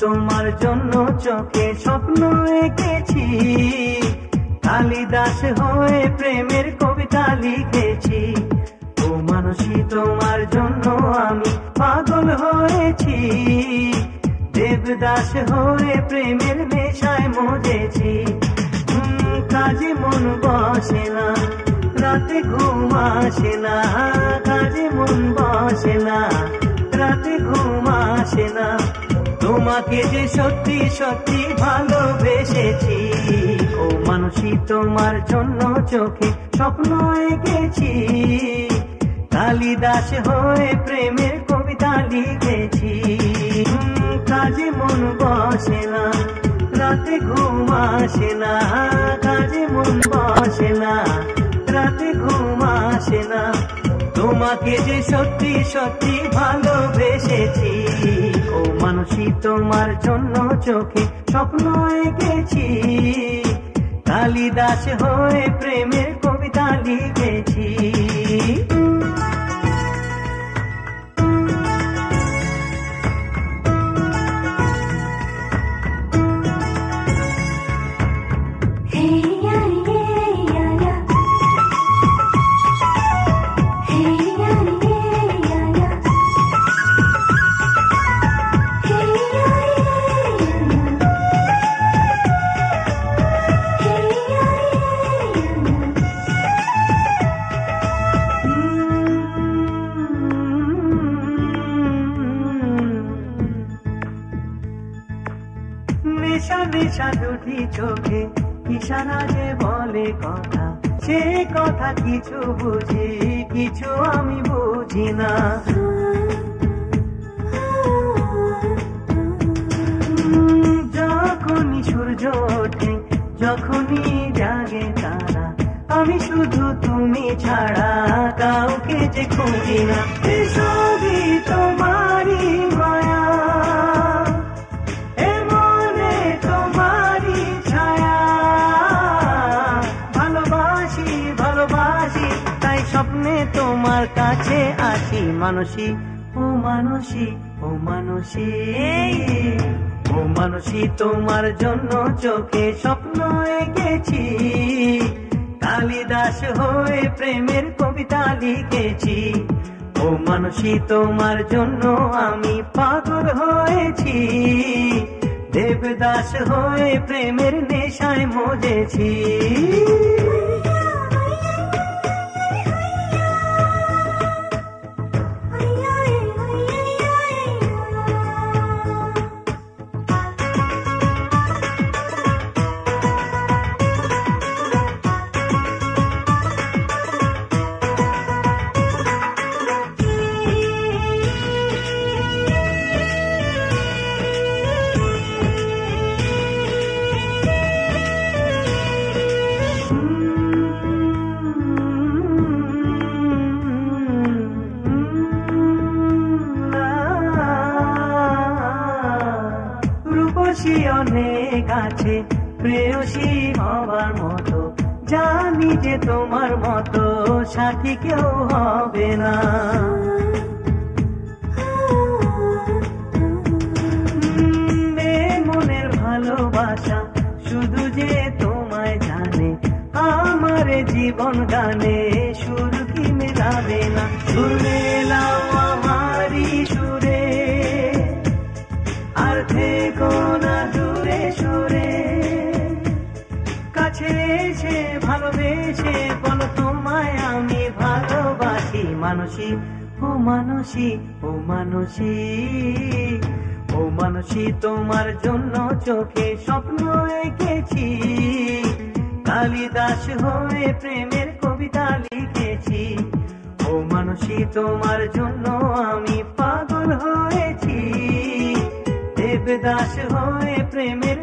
তোমার জন্য চোখে স্বপ্ন এঁকেছি, কালিদাস হয়ে প্রেমের কবিতা লিখেছি। ও মানসী তোমার জন্য আমি পাগল হয়েছি, দেবদাস হয়ে প্রেমের নেশায় মজেছি। কাজে মন বসে না, রাতে ঘুম আসে না, কাজে মন বসে না, রাতে ঘুম আসে না। তোমাকে যে সত্যি সত্যি ভালোবেসেছি, ও মানসী তোমার জন্য চোখে স্বপ্ন এঁকেছি, কালিদাস হয়ে প্রেমের কবিতা লিখেছি। কাজে মন বসে না, রাতে ঘুম আসে না, কাজে মন বসে না, রাতে ঘুম আসে না। তোমাকে যে সত্যি সত্যি ভালোবেসেছি, ও মানসী তোমার জন্য চোখে স্বপ্ন এঁকেছি, কালিদাস হয়ে প্রেমের কবিতা লিখেছি। নেশা নেশা দুটি চোখে ইশারা যে বলে কথা, সে কথা কিছু বুঝি, কিছু আমি বুঝি না। যখনই সূর্য ওঠে, যখনই জাগে তারা, আমি শুধু তুমি ছাড়া কাউকে যে খুঁজি না। সবই তোমারই মায়া, স্বপ্নে তোমার কাছে আসি মানসী, ও মানসী, ও মানসী, ও মানসী তোমার জন্য চোখে স্বপ্ন এঁকেছি, কালিদাস হয়ে প্রেমের কবিতা লিখেছি। ও মানসী তোমার জন্য আমি পাগল হয়েছি, দেবদাস হয়ে প্রেমের নেশায় মজেছি। অনেক আছে প্রেয়সী হবার মতো, জানি যে তোমার মতো সাথী কেউ হবে না। মনের ভালোবাসা শুধু যে তোমায় জানে, আমার জীবন গানে সুর কি মেলাবে না। সুর মেলাও আমারই সুরে, আর থেকো না দূরে সরে, কাছে এসে ভালোবেসে বলো তোমায় আমি ভালোবাসি। মানসী, ও মানসী, ও মানসী, ও মানসী তোমার জন্য চোখে স্বপ্ন এঁকেছি, কালিদাস হয়ে প্রেমের কবিতা লিখেছি। ও মানসী তোমার জন্য আমি পাগল হয়েছি, দেবদাস হয়ে প্রেমের